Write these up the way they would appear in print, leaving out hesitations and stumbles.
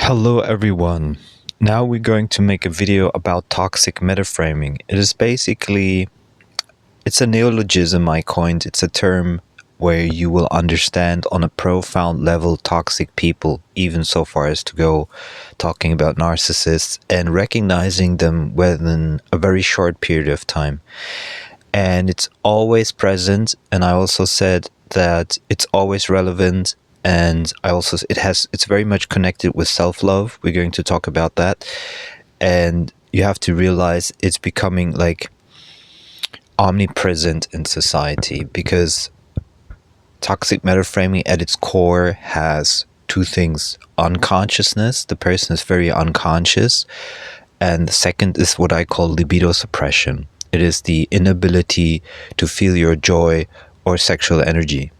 Hello everyone. Now we're going to make a video about toxic metaframing. It's a neologism I coined. It's a term where you will understand on a profound level toxic people, even so far as to go talking about narcissists and recognizing them within a very short period of time. And it's always present, and I also said that it's always relevant, and it's very much connected with self-love. We're going to talk about that, and you have to realize it's becoming like omnipresent in society, because toxic metaframing at its core has two things: unconsciousness. The person is very unconscious, and the second is what I call libido suppression. It is the inability to feel your joy or sexual energy.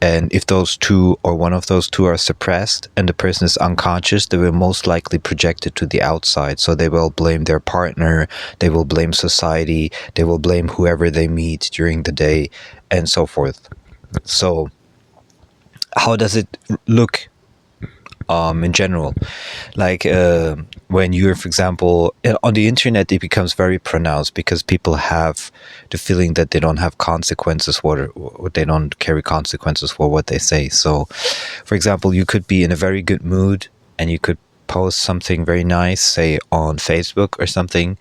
And if those two or one of those two are suppressed and the person is unconscious, they will most likely project it to the outside. So they will blame their partner, they will blame society, they will blame whoever they meet during the day, and so forth. So how does it look in general? Like when you're, for example, on the internet, it becomes very pronounced because people have the feeling that they don't have consequences, or they don't carry consequences for what they say. So, for example, you could be in a very good mood and you could post something very nice, say on Facebook or something,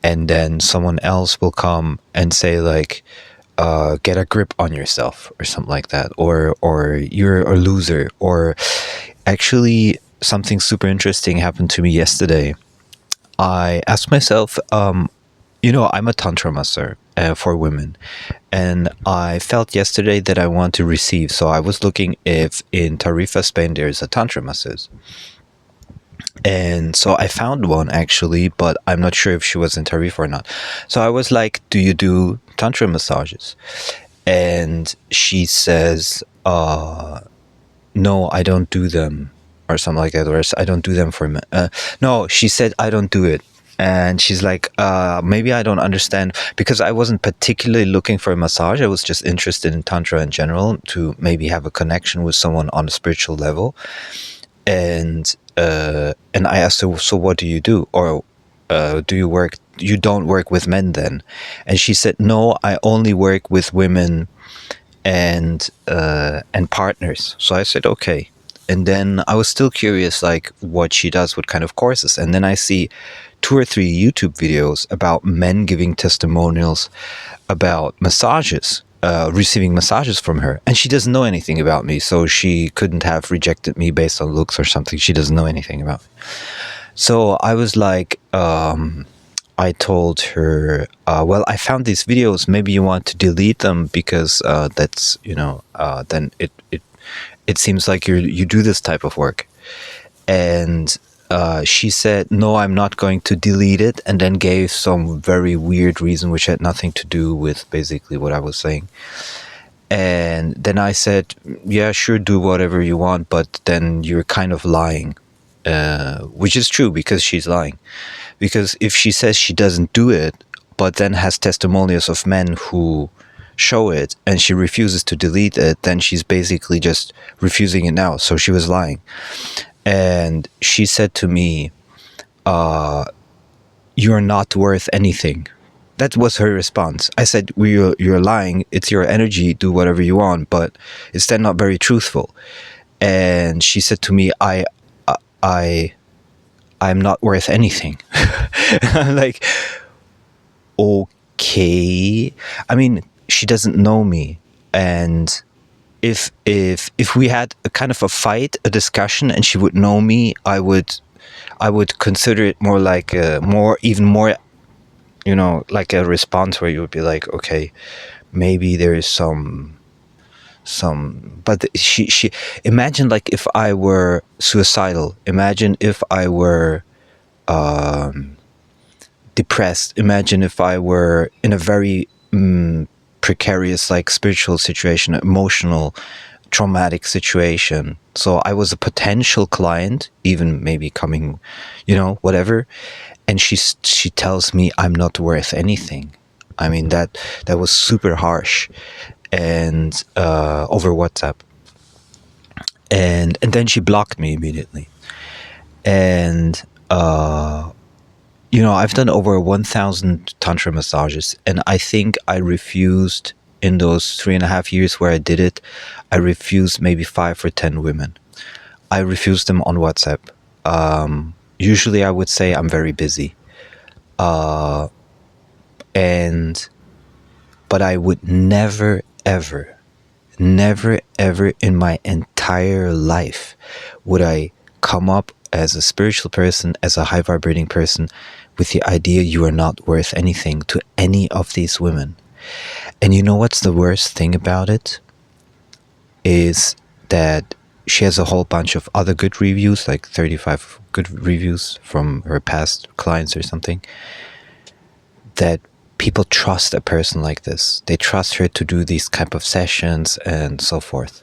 and then someone else will come and say like, get a grip on yourself or something like that, or you're a loser. Or actually, something super interesting happened to me yesterday. I asked myself, I'm a tantra master for women, and I felt yesterday that I want to receive. So I was looking if in Tarifa, Spain, there's a tantra masseuse. And so I found one actually, but I'm not sure if she was in Tarifa or not. So I was like, do you do tantra massages? And she says, no, I don't do them, or something like that. Or I don't do them for men. No, she said, I don't do it. And she's like, maybe I don't understand, because I wasn't particularly looking for a massage. I was just interested in tantra in general, to maybe have a connection with someone on a spiritual level. And I asked her, so what do you do? Or you don't work with men then? And she said, no, I only work with women and partners. So I said, okay. And then I was still curious, like what she does, what kind of courses. And then I see 2 or 3 YouTube videos about men giving testimonials about massages, receiving massages from her. And she doesn't know anything about me, so she couldn't have rejected me based on looks or something. She doesn't know anything about me. So I was like, I told her, well, I found these videos. Maybe you want to delete them, because that's, then it seems like you do this type of work. And she said, no, I'm not going to delete it, and then gave some very weird reason which had nothing to do with basically what I was saying. And then I said, yeah, sure, do whatever you want, but then you're kind of lying, which is true, because she's lying. Because if she says she doesn't do it, but then has testimonials of men who show it, and she refuses to delete it, then she's basically just refusing it now. So she was lying. And she said to me, you're not worth anything. That was her response. I said, well, you're lying. It's your energy. Do whatever you want. But it's then not very truthful. And she said to me, I'm not worth anything. I'm like, okay. I mean, she doesn't know me. And if we had a kind of a fight, a discussion, and she would know me, I would consider it more like even more, like a response where you would be like, okay, maybe there is some. But she imagine, like, if I were suicidal. Imagine if I were depressed. Imagine if I were in a very precarious, like, spiritual situation, emotional, traumatic situation. So I was a potential client, even maybe coming, whatever. And she tells me I'm not worth anything. I mean, that was super harsh, and over WhatsApp. And then she blocked me immediately. And I've done over 1,000 tantra massages, and I think I refused in those 3.5 years where I did it. I refused maybe 5 or 10 women. I refused them on WhatsApp. Usually, I would say I'm very busy, and but I would never, ever, never, ever in my entire life would I come up as a spiritual person, as a high vibrating person, with the idea you are not worth anything to any of these women. And you know what's the worst thing about it? Is that she has a whole bunch of other good reviews, like 35 good reviews from her past clients or something, that people trust a person like this. They trust her to do these type of sessions and so forth.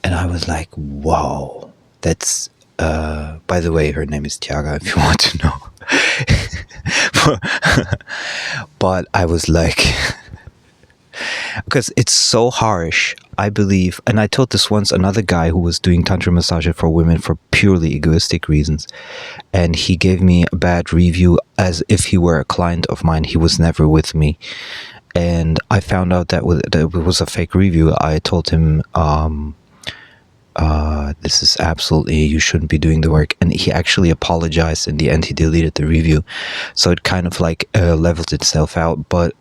And I was like, whoa, that's, by the way, her name is Tiaga, if you want to know. But I was like, because it's so harsh, I believe. And I told this once another guy who was doing tantra massage for women for purely egoistic reasons, and he gave me a bad review as if he were a client of mine. He was never with me, and I found out that it was a fake review. I told him, this is absolutely, you shouldn't be doing the work. And he actually apologized. In the end, he deleted the review. So it kind of like leveled itself out. But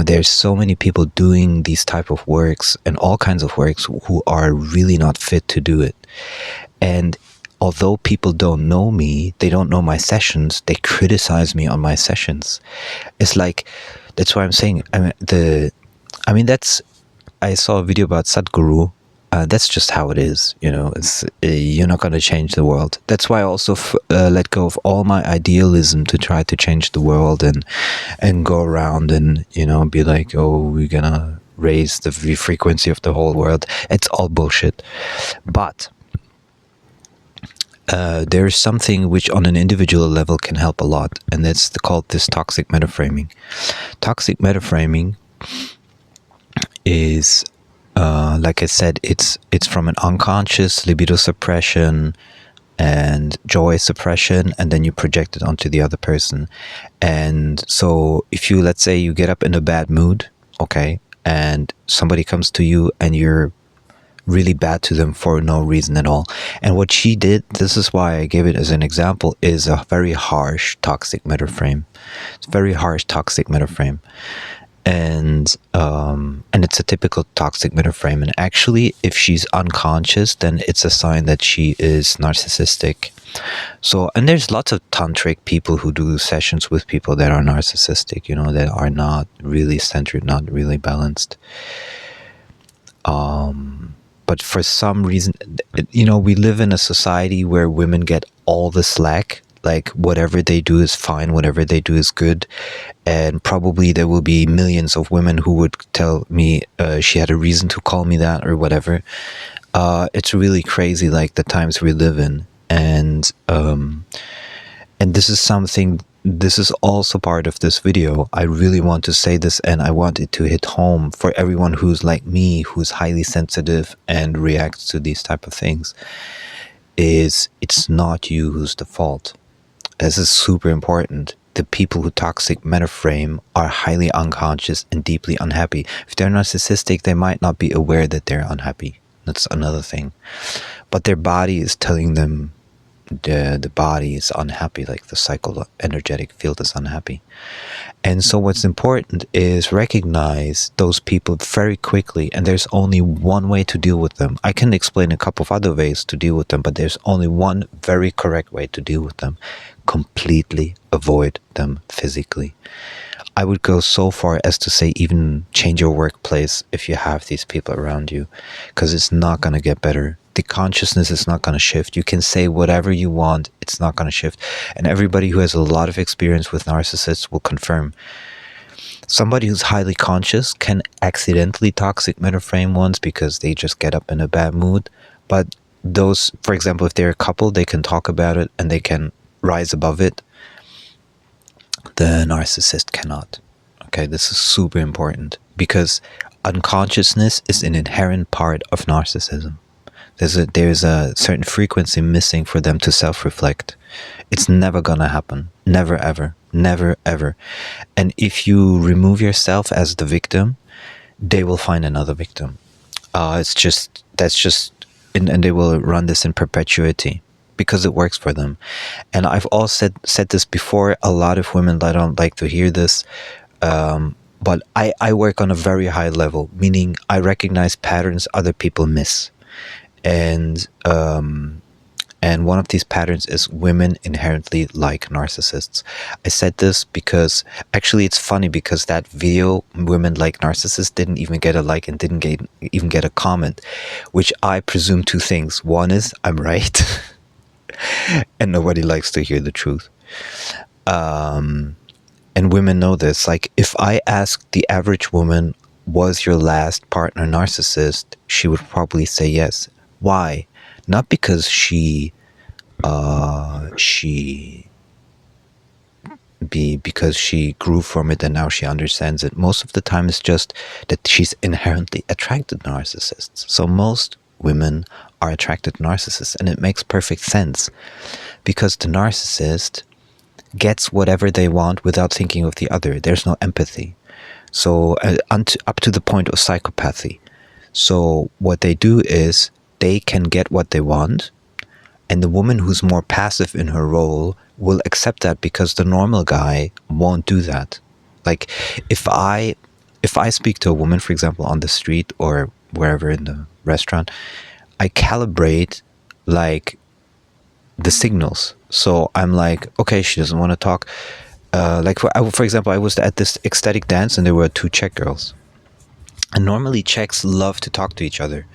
there's so many people doing these type of works and all kinds of works who are really not fit to do it. And although people don't know me, they don't know my sessions, they criticize me on my sessions. It's like, that's why I'm saying, I saw a video about Sadhguru. That's just how it is, it's you're not going to change the world. That's why I also let go of all my idealism to try to change the world and go around and be like, oh, we're gonna raise the frequency of the whole world. It's all bullshit. But there's something which on an individual level can help a lot, and that's called this toxic metaframing. Toxic metaframing is, like I said, it's from an unconscious libido suppression and joy suppression, and then you project it onto the other person. And so if you, let's say you get up in a bad mood, okay, and somebody comes to you and you're really bad to them for no reason at all. And what she did, this is why I gave it as an example, is a very harsh toxic metaframe. It's a very harsh toxic metaframe. And it's a typical toxic metaframe. And actually, if she's unconscious, then it's a sign that she is narcissistic. So, and there's lots of tantric people who do sessions with people that are narcissistic, that are not really centered, not really balanced. But for some reason, we live in a society where women get all the slack. Like, whatever they do is fine, whatever they do is good. And probably there will be millions of women who would tell me she had a reason to call me that or whatever. It's really crazy, like, the times we live in. And this is something, this is also part of this video. I really want to say this, and I want it to hit home for everyone who's like me, who's highly sensitive and reacts to these type of things, is it's not you who's the fault. This is super important. The people who toxic metaframe are highly unconscious and deeply unhappy. If they're narcissistic, they might not be aware that they're unhappy. That's another thing. But their body is telling them the body is unhappy, like the psycho-energetic field is unhappy. And so what's important is recognize those people very quickly, and there's only one way to deal with them. I can explain a couple of other ways to deal with them, but there's only one very correct way to deal with them. Completely avoid them physically. I would go so far as to say even change your workplace if you have these people around you, because it's not going to get better. The consciousness is not going to shift. You can say whatever you want, it's not going to shift. And everybody who has a lot of experience with narcissists will confirm. Somebody who's highly conscious can accidentally toxic metaframe once because they just get up in a bad mood. But those, for example, if they're a couple, they can talk about it and they can rise above it. The narcissist cannot. Okay, this is super important because unconsciousness is an inherent part of narcissism. There's a certain frequency missing for them to self-reflect. It's never gonna happen. Never ever. Never ever. And if you remove yourself as the victim, they will find another victim. It's just that's just and they will run this in perpetuity because it works for them. And I've all said this before. A lot of women that don't like to hear this, but I work on a very high level, meaning I recognize patterns other people miss, and one of these patterns is women inherently like narcissists. I said this because actually it's funny because that video, Women Like Narcissists, didn't even get a like and didn't even get a comment, which I presume two things. One is I'm right, and nobody likes to hear the truth. And women know this. Like, if I asked the average woman, was your last partner narcissist? She would probably say yes. Why? Not because because she grew from it and now she understands it. Most of the time it's just that she's inherently attracted to narcissists. So most women are attracted to narcissists, and it makes perfect sense because the narcissist gets whatever they want without thinking of the other. There's no empathy. So up to the point of psychopathy. So what they do is they can get what they want, and the woman who's more passive in her role will accept that because the normal guy won't do that. Like, if I speak to a woman, for example, on the street or wherever in the restaurant, I calibrate like the signals. So I'm like, okay, she doesn't want to talk. Like for example, I was at this ecstatic dance and there were two Czech girls. And normally Czechs love to talk to each other.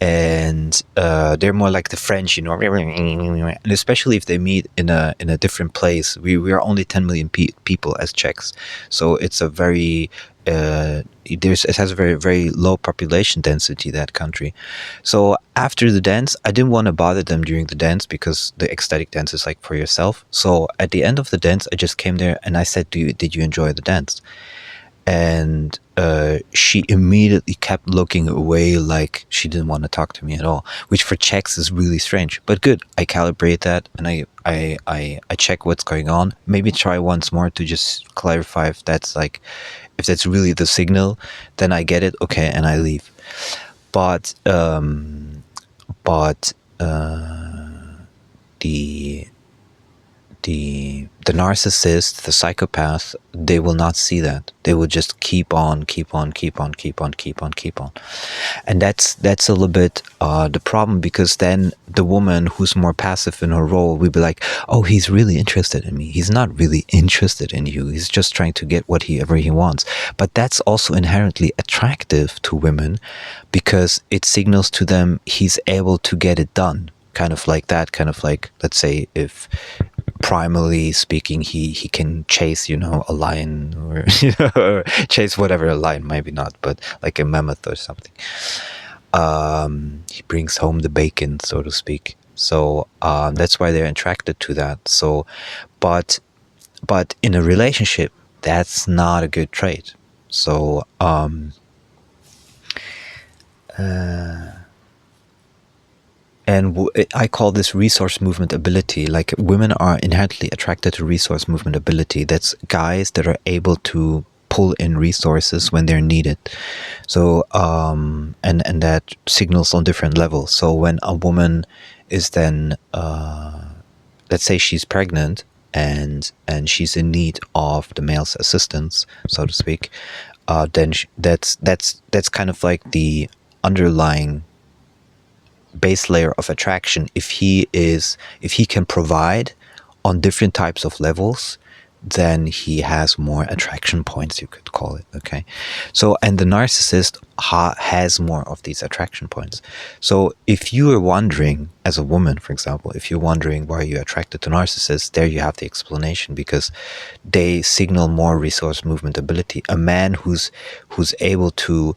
And they're more like the French, you know, and especially if they meet in a different place. We are only 10 million people as Czechs, so it's a very it has a very, very low population density, that country. So after the dance, I didn't want to bother them during the dance because the ecstatic dance is like for yourself. So at the end of the dance, I just came there and I said, did you enjoy the dance? And she immediately kept looking away like she didn't want to talk to me at all, which for Czechs is really strange. But good, I calibrate that and I check what's going on. Maybe try once more to just clarify if that's really the signal. Then I get it, okay, and I leave. But the narcissist, the psychopath, they will not see that. They will just keep on. And that's a little bit the problem, because then the woman who's more passive in her role will be like, oh, he's really interested in me. He's not really interested in you. He's just trying to get whatever he wants. But that's also inherently attractive to women because it signals to them he's able to get it done. Kind of like that, kind of like, let's say, if primarily speaking, he can chase, a lion, or or chase whatever a lion, maybe not, but like a mammoth or something. He brings home the bacon, so to speak. So that's why they're attracted to that. So, but in a relationship, that's not a good trait. So and I call this resource movement ability. Like, women are inherently attracted to resource movement ability. That's guys that are able to pull in resources when they're needed. So, and that signals on different levels. So when a woman is then, let's say she's pregnant and she's in need of the male's assistance, so to speak, then that's kind of like the underlying base layer of attraction. If he can provide on different types of levels, then he has more attraction points, you could call it. Okay, so, and the narcissist has more of these attraction points. So if you are wondering, as a woman, for example, if you're wondering why you're attracted to narcissists, there you have the explanation, because they signal more resource movement ability. A man who's able to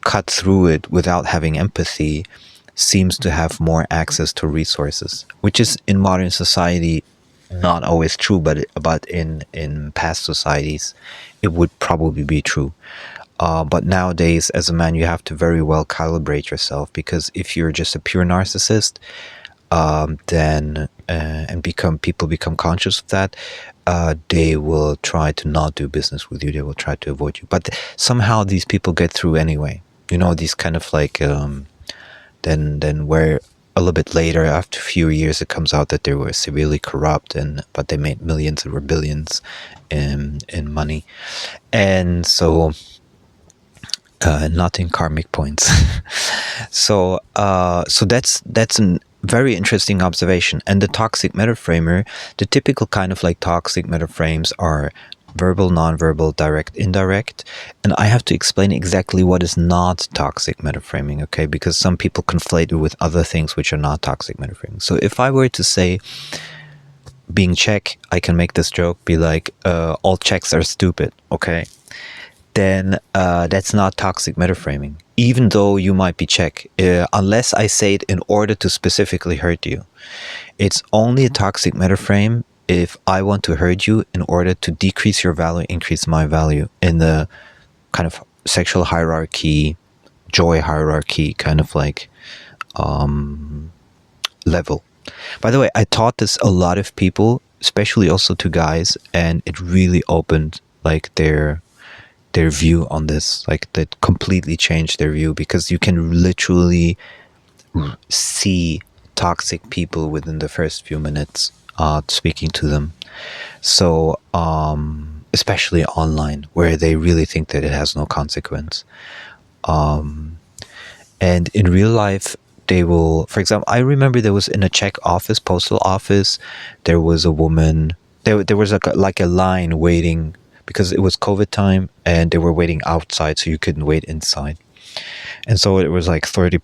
cut through it without having empathy seems to have more access to resources, which is in modern society not always true, but in past societies it would probably be true. But nowadays, as a man, you have to very well calibrate yourself, because if you're just a pure narcissist, then and people become conscious of that, they will try to not do business with you. They will try to avoid you. But somehow these people get through anyway. You know, these kind of like then where a little bit later, after a few years, it comes out that they were severely corrupt, but they made millions or billions in money, and so. Not in karmic points. So that's a very interesting observation. And the toxic metaframer, the typical kind of like toxic metaframes are verbal, nonverbal, direct, indirect. And I have to explain exactly what is not toxic metaframing, okay? Because some people conflate it with other things which are not toxic metaframing. So if I were to say being Czech, I can make this joke, be like, all Czechs are stupid, okay? Then that's not toxic metaframing, even though you might be Czech, unless I say it in order to specifically hurt you. It's only a toxic metaframe if I want to hurt you in order to decrease your value, increase my value in the kind of sexual hierarchy, joy hierarchy kind of like level. By the way, I taught this a lot of people, especially also to guys, and it really opened like their view on this, like that completely changed their view, because you can literally see toxic people within the first few minutes speaking to them. So especially online, where they really think that it has no consequence. And in real life, they will, for example, I remember there was in a Czech office, postal office, there was a woman, there was like a line waiting, because it was COVID time and they were waiting outside, so you couldn't wait inside. And so it was like 30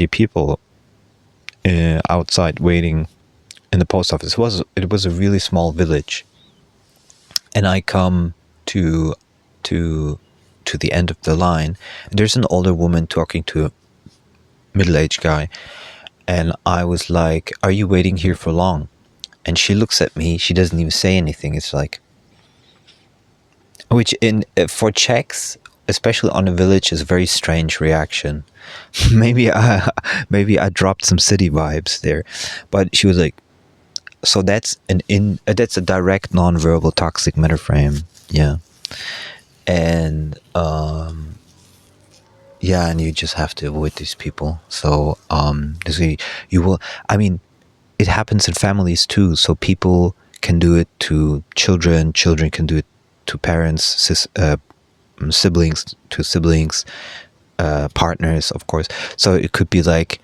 people outside waiting in the post office. It was a really small village. And I come to the end of the line, and there's an older woman talking to a middle-aged guy. And I was like, "Are you waiting here for long?" And she looks at me, she doesn't even say anything. It's like, which for Czechs, especially on a village, is a very strange reaction. maybe I dropped some city vibes there, but she was like, so that's that's a direct non-verbal toxic metaframe, yeah. And yeah, and you just have to avoid these people. So you will. I mean, it happens in families too. So people can do it to children. Children can do it to parents, siblings to siblings, partners, of course. So it could be like,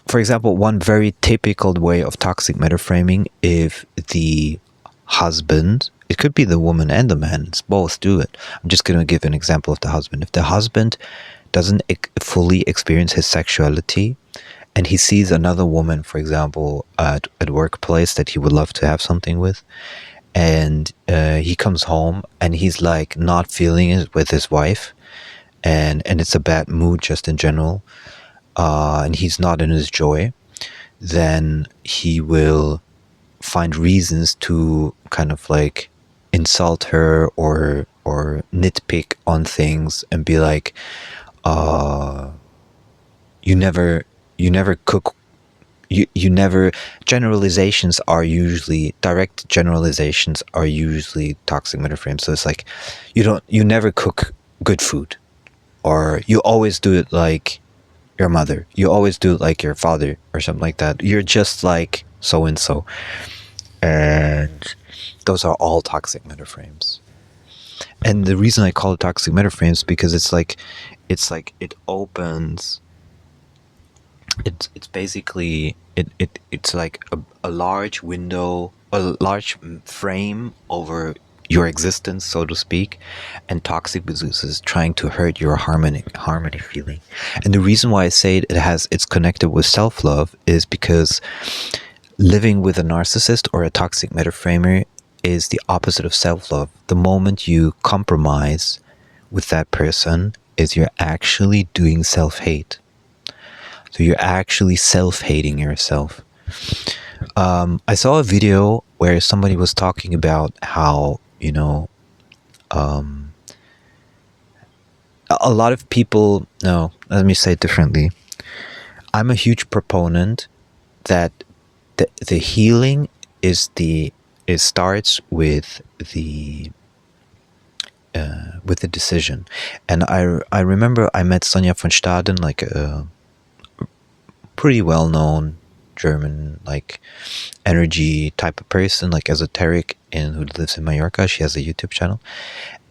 for example, one very typical way of toxic metaframing, if the husband, it could be the woman and the man, it's both do it. I'm just going to give an example of the husband. If the husband doesn't fully experience his sexuality, and he sees another woman, for example, at workplace that he would love to have something with, and he comes home and he's like not feeling it with his wife, and it's a bad mood just in general, and he's not in his joy, then he will find reasons to kind of like insult her or nitpick on things and be like, you never cook, you never, generalizations are usually, direct generalizations are usually toxic metaframes. So it's like, you never cook good food, or you always do it like your mother, you always do it like your father, or something like that. You're just like so and so. And those are all toxic metaframes. And the reason I call it toxic metaframes, because it's like it opens, it's basically it's like a large window, a large frame over your existence, so to speak, and toxic business is trying to hurt your harmony feeling. And the reason why I say it's connected with self-love is because living with a narcissist or a toxic metaframer is the opposite of self-love. The moment you compromise with that person is you're actually doing self-hate. So you're actually self-hating yourself. I saw a video where somebody was talking about how you know, a lot of people, no, let me say it differently. I'm a huge proponent that the healing is it starts with the decision. And I remember I met Sonja von Staden, like a pretty well known German like energy type of person, like esoteric, and who lives in Mallorca. She has a YouTube channel.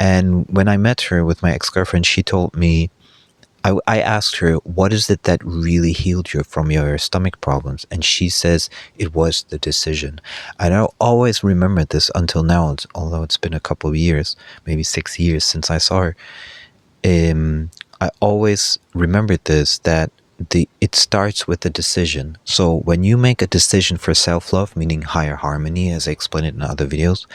And when I met her with my ex-girlfriend, she told me, I asked her, what is it that really healed you from your stomach problems? And she says it was the decision. And I always remember this until now, although it's been a couple of years, maybe 6 years since I saw her. I always remembered this, that it starts with a decision. So when you make a decision for self-love, meaning higher harmony, as I explained it in other videos,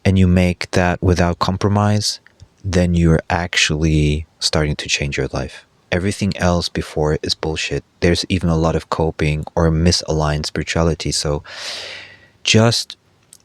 and you make that without compromise, then you're actually starting to change your life. Everything else before is bullshit. There's even a lot of coping or misaligned spirituality. So just,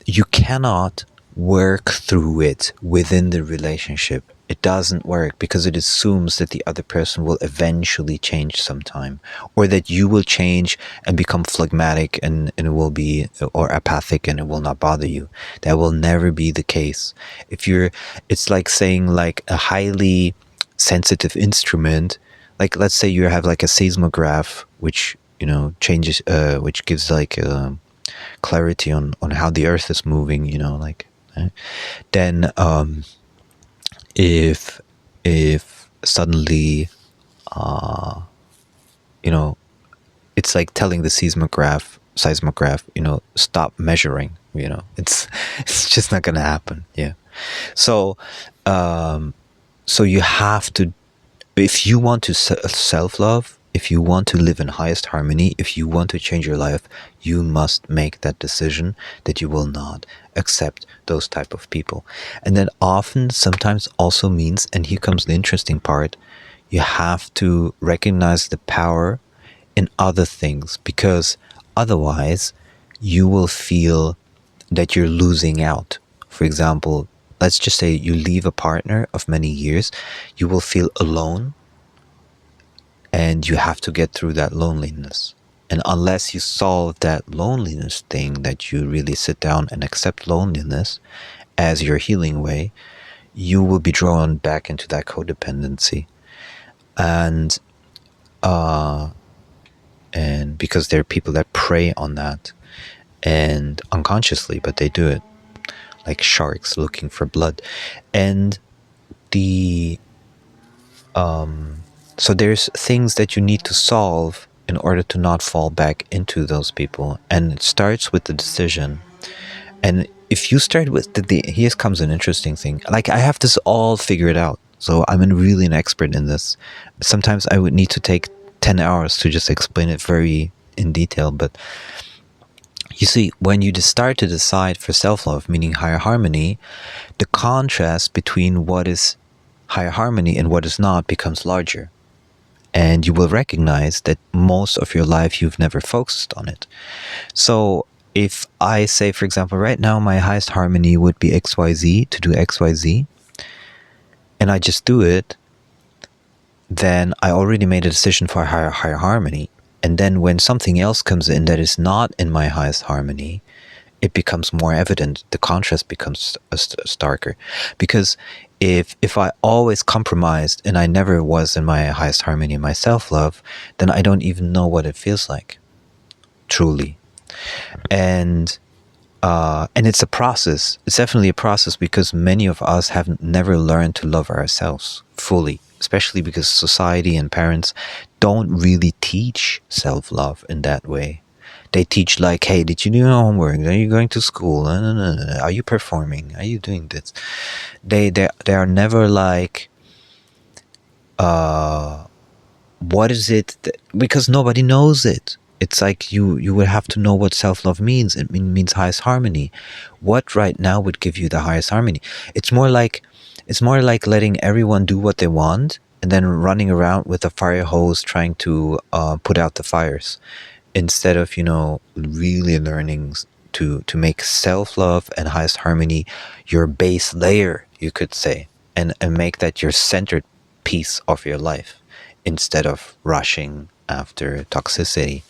you cannot work through it within the relationship. It doesn't work because it assumes that the other person will eventually change sometime, or that you will change and become phlegmatic and it will be, or apathic, and it will not bother you. That will never be the case. It's like saying like a highly sensitive instrument, like let's say you have like a seismograph, which changes, which gives like clarity on how the earth is moving, like then if suddenly you know it's like telling the seismograph, stop measuring, it's it's just not gonna happen. Yeah. So so you have to, if you want to self-love, if you want to live in highest harmony, if you want to change your life, you must make that decision that you will not accept those type of people. And that often sometimes also means, and here comes the interesting part, you have to recognize the power in other things, because otherwise you will feel that you're losing out. For example, let's just say you leave a partner of many years, you will feel alone, and you have to get through that loneliness. And unless you solve that loneliness thing, that you really sit down and accept loneliness as your healing way, you will be drawn back into that codependency. And because there are people that prey on that, and unconsciously, but they do it like sharks looking for blood. And the so there's things that you need to solve in order to not fall back into those people, and it starts with the decision. And if you start with here comes an interesting thing. Like, I have this all figured out, so I'm really an expert in this. Sometimes I would need to take 10 hours to just explain it very in detail, but you see, when you start to decide for self-love, meaning higher harmony, the contrast between what is higher harmony and what is not becomes larger. And you will recognize that most of your life you've never focused on it. So if I say, for example, right now my highest harmony would be XYZ, to do XYZ, and I just do it, then I already made a decision for higher harmony. And then when something else comes in that is not in my highest harmony, it becomes more evident. The contrast becomes starker. Because if I always compromised and I never was in my highest harmony, my self-love, then I don't even know what it feels like, truly. And it's a process. It's definitely a process, because many of us have never learned to love ourselves fully, especially because society and parents don't really teach self-love in that way. They teach like, hey, did you do your homework? Are you going to school? Are you performing? Are you doing this? They are never like, what is it? Because nobody knows it. It's like you would have to know what self-love means. It means highest harmony. What right now would give you the highest harmony? It's more like letting everyone do what they want, and then running around with a fire hose trying to put out the fires, instead of really learning to make self-love and highest harmony your base layer, you could say, and make that your centered piece of your life instead of rushing after toxicity.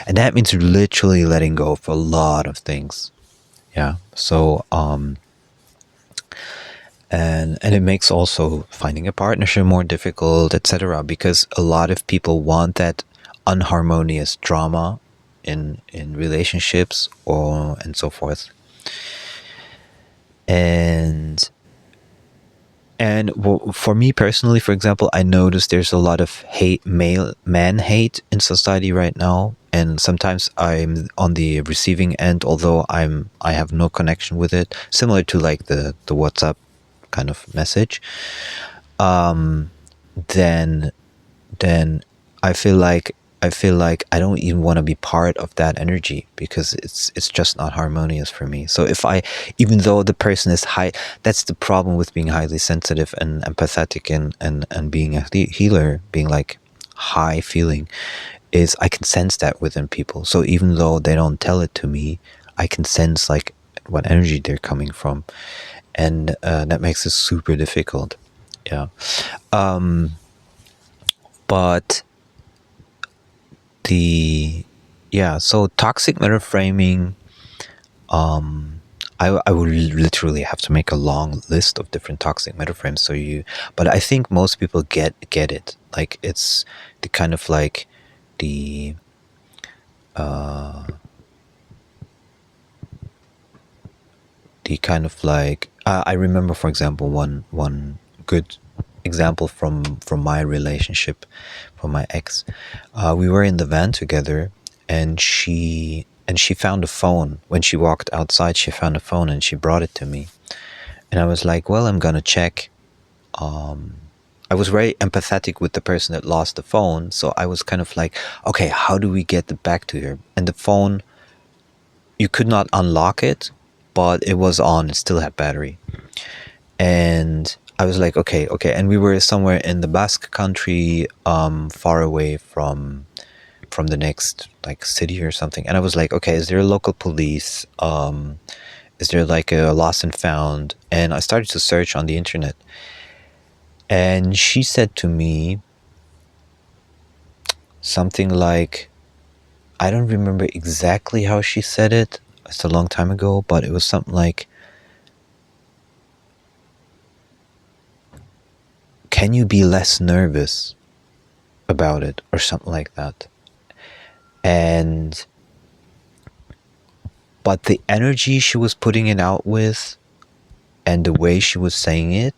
And that means literally letting go of a lot of things. Yeah. So and it makes also finding a partnership more difficult, etc., because a lot of people want that unharmonious drama in relationships or and so forth. And for me personally, for example, I notice there's a lot of hate, man hate in society right now, and sometimes I'm on the receiving end, although I have no connection with it, similar to like the WhatsApp kind of message. Then then I feel like I don't even want to be part of that energy, because it's just not harmonious for me. So if I, even though the person is high, that's the problem with being highly sensitive and empathetic and being a healer, being like high feeling, is I can sense that within people. So even though they don't tell it to me, I can sense like what energy they're coming from, and that makes it super difficult. Yeah. But so toxic metaframing, I would literally have to make a long list of different toxic metaframes, but I think most people get it. Like it's the kind of like the kind of like I remember, for example, one good example from my relationship, from my ex. We were in the van together, and she found a phone. When she walked outside, she found a phone and she brought it to me, and I was like, well, I'm gonna check. I was very empathetic with the person that lost the phone, so I was kind of like, okay, how do we get it back to her? And the phone, you could not unlock it, but it was on, it still had battery. And I was like, okay. And we were somewhere in the Basque country, far away from the next like city or something. And I was like, okay, is there a local police? Is there like a lost and found? And I started to search on the internet. And she said to me something like, I don't remember exactly how she said it. It's a long time ago, but it was something like, can you be less nervous about it, or something like that. But the energy she was putting it out with, and the way she was saying it,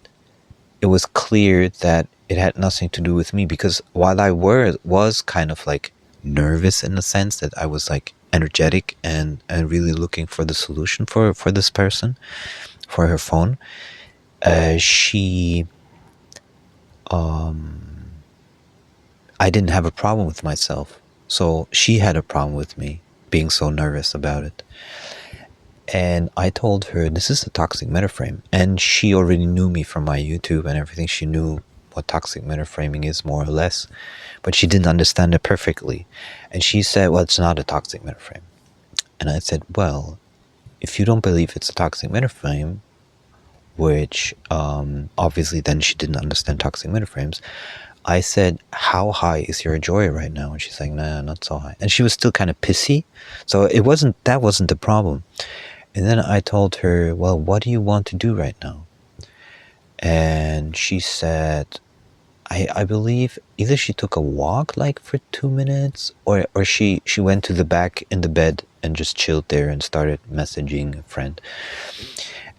it was clear that it had nothing to do with me, because while I was kind of like nervous in the sense that I was like energetic and really looking for the solution for this person, for her phone, I didn't have a problem with myself. So she had a problem with me being so nervous about it. And I told her, this is a toxic metaframe. And she already knew me from my YouTube and everything. She knew what toxic metaframing is, more or less. But she didn't understand it perfectly. And she said, well, it's not a toxic metaframe. And I said, well, if you don't believe it's a toxic metaframe, which obviously then she didn't understand toxic metaframes, I said, how high is your joy right now? And she's like, nah, not so high. And she was still kind of pissy. So that wasn't the problem. And then I told her, well, what do you want to do right now? And she said, I believe either she took a walk like for 2 minutes, or she went to the back in the bed and just chilled there and started messaging a friend.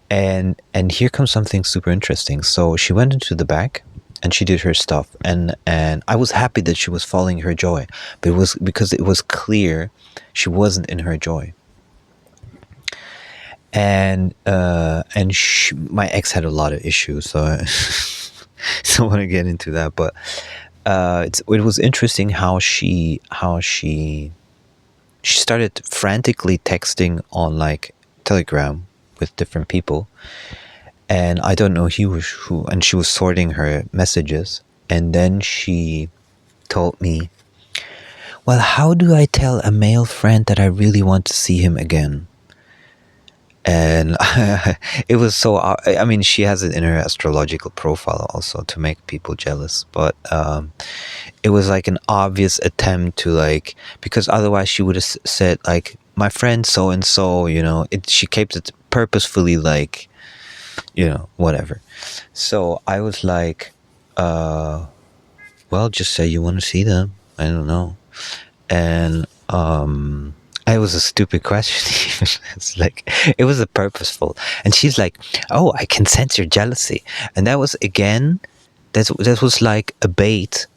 And here comes something super interesting. So she went into the back and she did her stuff, and I was happy that she was following her joy, but it was because it was clear she wasn't in her joy. And my ex had a lot of issues, so I don't want to get into that. But it was interesting how she started frantically texting on like Telegram with different people, and I don't know who, and she was sorting her messages, and then she told me, well, how do I tell a male friend that I really want to see him again? And it was so, I mean, she has it in her astrological profile also to make people jealous, but it was like an obvious attempt to like, because otherwise she would have said like, my friend so and so, you know, she kept it purposefully like, you know, whatever. So I was like, well, just say you want to see them. I don't know. And it was a stupid question. It's like, it was a purposeful. And she's like, oh, I can sense your jealousy. And that was again, that was like a bait,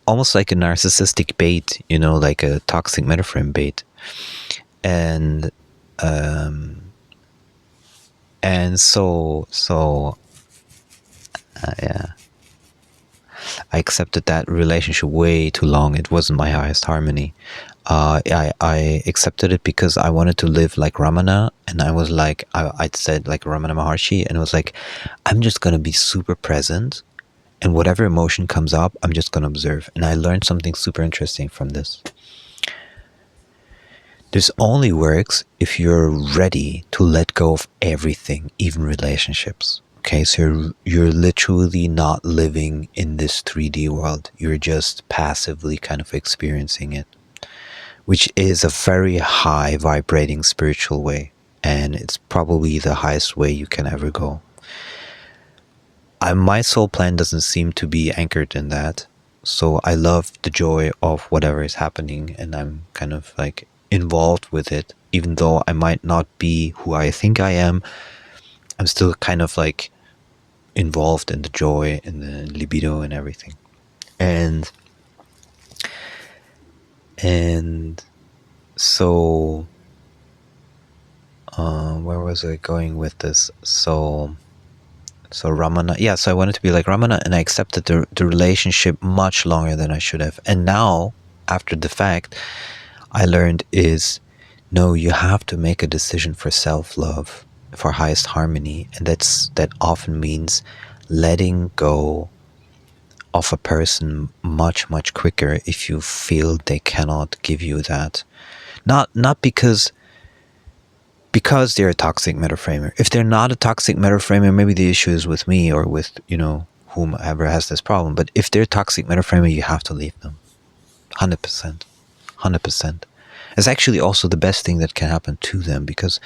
almost like a narcissistic bait, you know, like a toxic metaframe bait. And yeah, I accepted that relationship way too long. It wasn't my highest harmony. I accepted it because I wanted to live like Ramana, and I was like, I said like Ramana Maharshi, and it was like, I'm just gonna be super present, and whatever emotion comes up, I'm just gonna observe. And I learned something super interesting from this. This only works if you're ready to let go of everything, even relationships. Okay, so you're literally not living in this 3D world. You're just passively kind of experiencing it, which is a very high vibrating spiritual way. And it's probably the highest way you can ever go. My soul plan doesn't seem to be anchored in that. So I love the joy of whatever is happening, and I'm kind of like involved with it. Even though I might not be who I think I am, I'm still kind of like involved in the joy and the libido and everything. And so where was I going with this? So Ramana, yeah, so I wanted to be like Ramana, and I accepted the relationship much longer than I should have. And now, after the fact, I learned is, no, you have to make a decision for self-love, for highest harmony. And that often means letting go of a person much, much quicker if you feel they cannot give you that. Not because they're a toxic metaframer. If they're not a toxic metaframer, maybe the issue is with me or with, you know, whomever has this problem. But if they're a toxic metaframer, you have to leave them. 100%. 100%. It's actually also the best thing that can happen to them, because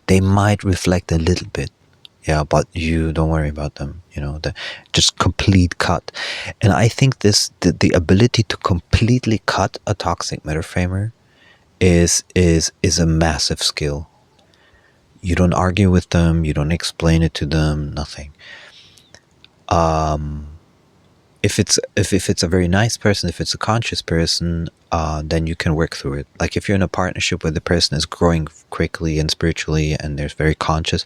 they might reflect a little bit. Yeah, but you don't worry about them, you know, just complete cut. And I think the ability to completely cut a toxic metaframer is a massive skill. You don't argue with them, you don't explain it to them, nothing. If it's a very nice person, if it's a conscious person, then you can work through it. Like if you're in a partnership where the person is growing quickly and spiritually and they're very conscious,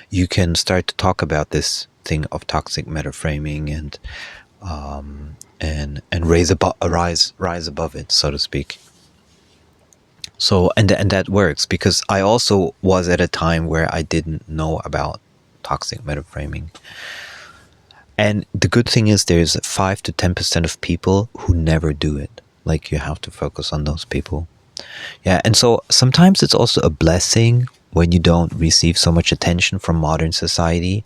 you can start to talk about this thing of toxic metaframing and rise above it, so to speak. So and that works, because I also was at a time where I didn't know about toxic metaframing. And the good thing is there's 5 to 10% of people who never do it. Like you have to focus on those people. Yeah, and so sometimes it's also a blessing when you don't receive so much attention from modern society,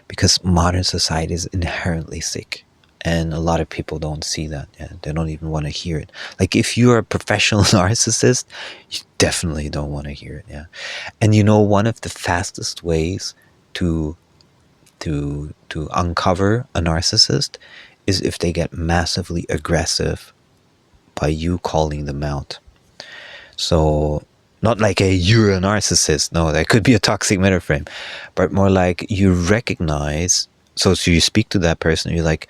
because modern society is inherently sick. And a lot of people don't see that. Yeah, they don't even want to hear it. Like if you're a professional narcissist, you definitely don't want to hear it. Yeah, and you know, one of the fastest ways to uncover a narcissist is if they get massively aggressive by you calling them out. So not like you're a narcissist. No, that could be a toxic metaframe, but more like you recognize. So you speak to that person. You're like,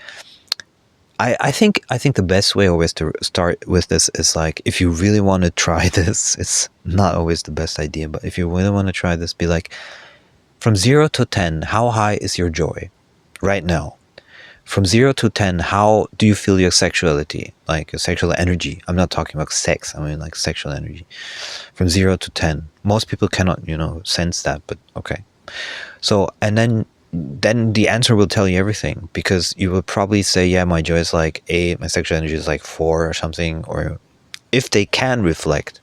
I think the best way always to start with this is like, if you really want to try this, it's not always the best idea, but if you really want to try this, be like, from 0 to 10, how high is your joy right now? From 0 to 10, how do you feel your sexuality, like your sexual energy? I'm not talking about sex, I mean like sexual energy. From 0 to 10. Most people cannot, you know, sense that, but okay. So, and then the answer will tell you everything, because you will probably say, yeah, my joy is like 8, my sexual energy is like 4 or something, or if they can reflect.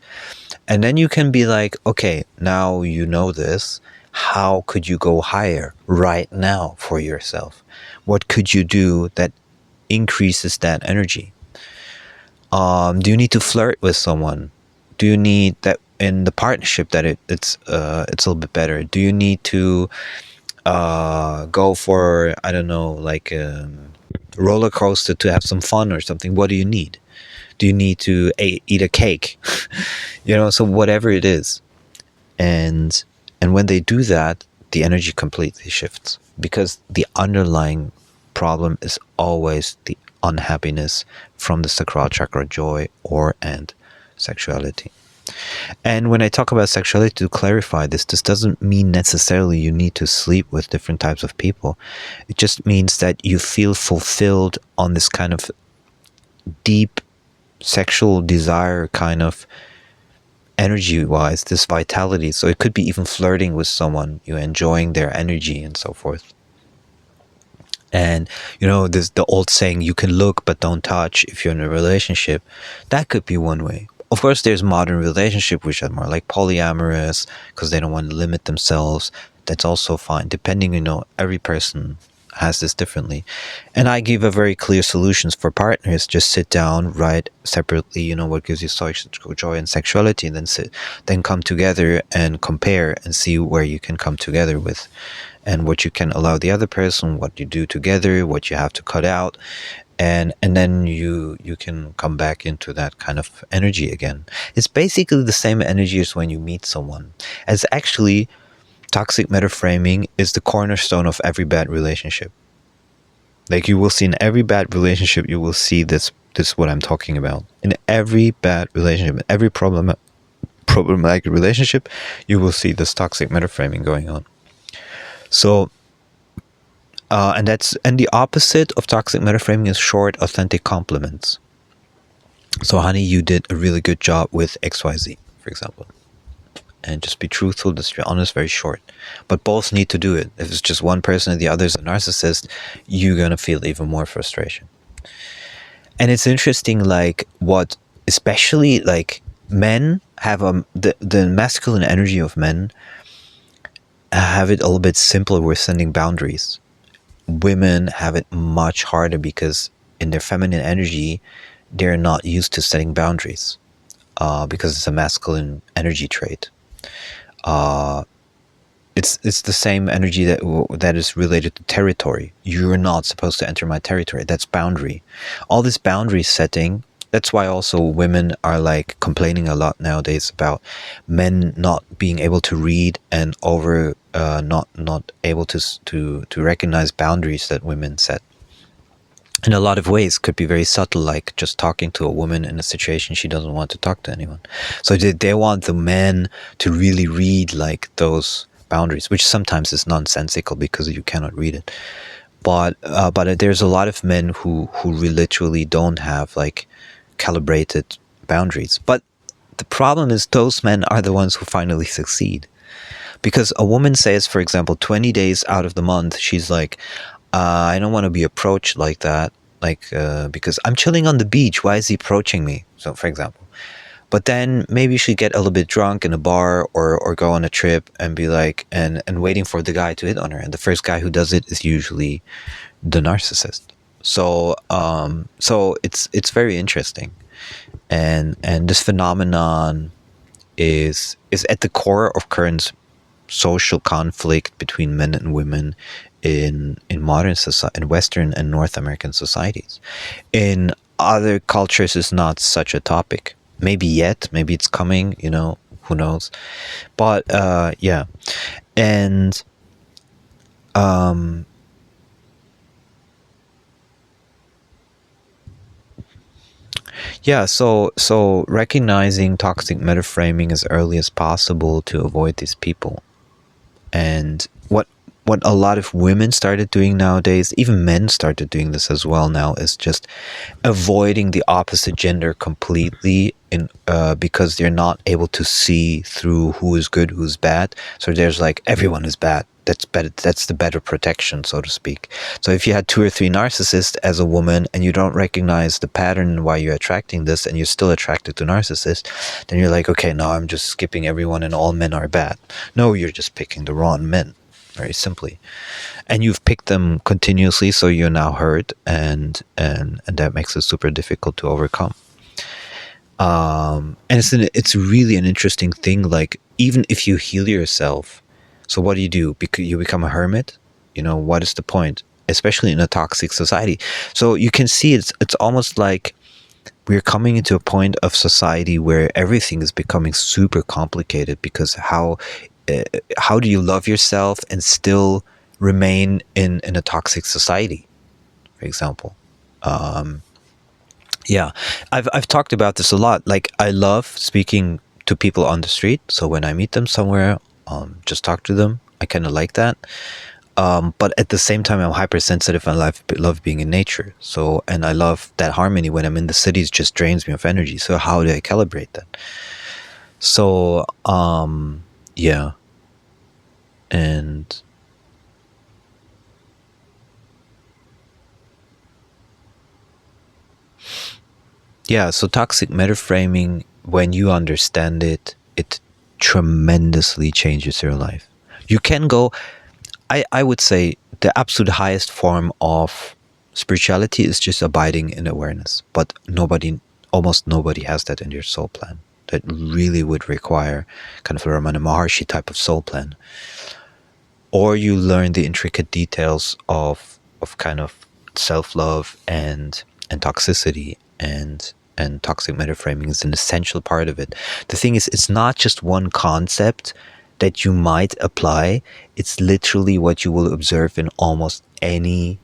And then you can be like, okay, now you know this. how could you go higher right now for yourself? What could you do that increases that energy? Do you need to flirt with someone? Do you need that in the partnership that it's a little bit better? Do you need to go for, I don't know, like a roller coaster to have some fun or something? What do you need? Do you need to eat a cake? So whatever it is. And when they do that, the energy completely shifts, because the underlying problem is always the unhappiness from the sacral chakra, joy or and sexuality. And when I talk about sexuality, to clarify this doesn't mean necessarily you need to sleep with different types of people. It just means that you feel fulfilled on this kind of deep sexual desire, kind of energy wise, this vitality. So it could be even flirting with someone, you enjoying their energy and so forth. And there's the old saying, you can look but don't touch if you're in a relationship. That could be one way. Of course, there's modern relationship which are more like polyamorous, because they don't want to limit themselves. That's also fine, depending, every person has this differently. And I give a very clear solutions for partners. Just sit down, write separately, what gives you joy and sexuality, and then come together and compare and see where you can come together with, and what you can allow the other person, what you do together, what you have to cut out. And then you can come back into that kind of energy again. It's basically the same energy as when you meet someone. As actually, toxic metaframing is the cornerstone of every bad relationship. Like, you will see in every bad relationship, you will see this what I'm talking about. In every bad relationship, every problematic relationship, you will see this toxic metaframing going on. So, and the opposite of toxic metaframing is short, authentic compliments. So, honey, you did a really good job with XYZ, for example. And just be truthful, just be honest, very short. But both need to do it. If it's just one person and the other is a narcissist, you're going to feel even more frustration. And it's interesting, like, what, especially, like, men have the masculine energy of men have it a little bit simpler with sending boundaries. Women have it much harder, because in their feminine energy, they're not used to setting boundaries, because it's a masculine energy trait. It's the same energy that is related to territory. You're not supposed to enter my territory. That's boundary. All this boundary setting. That's why also women are like complaining a lot nowadays about men not being able to read, and not able to recognize boundaries that women set. In a lot of ways, could be very subtle, like just talking to a woman in a situation she doesn't want to talk to anyone. So they want the men to really read like those boundaries, which sometimes is nonsensical because you cannot read it. But there's a lot of men who literally don't have like calibrated boundaries. But the problem is, those men are the ones who finally succeed. Because a woman says, for example, 20 days out of the month, she's like, I don't want to be approached like that, because I'm chilling on the beach. Why is he approaching me? So, for example. But then maybe she get a little bit drunk in a bar, or go on a trip and be like, and waiting for the guy to hit on her. And the first guy who does it is usually the narcissist. So it's very interesting. And this phenomenon is at the core of current social conflict between men and women in modern society, in Western and North American societies. In other cultures, it's not such a topic. Maybe yet, maybe it's coming. Who knows? But yeah, and yeah. So recognizing toxic metaframing as early as possible to avoid these people. And what a lot of women started doing nowadays, even men started doing this as well now, is just avoiding the opposite gender completely, because they're not able to see through who is good, who's bad. So there's like, everyone is bad. That's better. That's the better protection, so to speak. So if you had 2 or 3 narcissists as a woman and you don't recognize the pattern why you're attracting this, and you're still attracted to narcissists, then you're like, okay, no, I'm just skipping everyone and all men are bad. No, you're just picking the wrong men, very simply. And you've picked them continuously, so you're now hurt, and that makes it super difficult to overcome. And it's really an interesting thing. Like, even if you heal yourself, so what do? Because you become a hermit. What is the point? Especially in a toxic society. So you can see it's almost like we're coming into a point of society where everything is becoming super complicated, because how do you love yourself and still remain in a toxic society, for example? Yeah, I've talked about this a lot. Like, I love speaking to people on the street. So when I meet them somewhere, just talk to them. I kind of like that. But at the same time, I'm hypersensitive and I love being in nature. So, and I love that harmony. When I'm in the cities, just drains me of energy. So how do I calibrate that? So, yeah. And yeah, so toxic metaframing, when you understand it, it tremendously changes your life. You can go, I would say the absolute highest form of spirituality is just abiding in awareness. But almost nobody has that in their soul plan. That really would require kind of a Ramana Maharshi type of soul plan. Or you learn the intricate details of kind of self-love and toxicity, and toxic metaframing is an essential part of it. The thing is, it's not just one concept that you might apply. It's literally what you will observe in almost any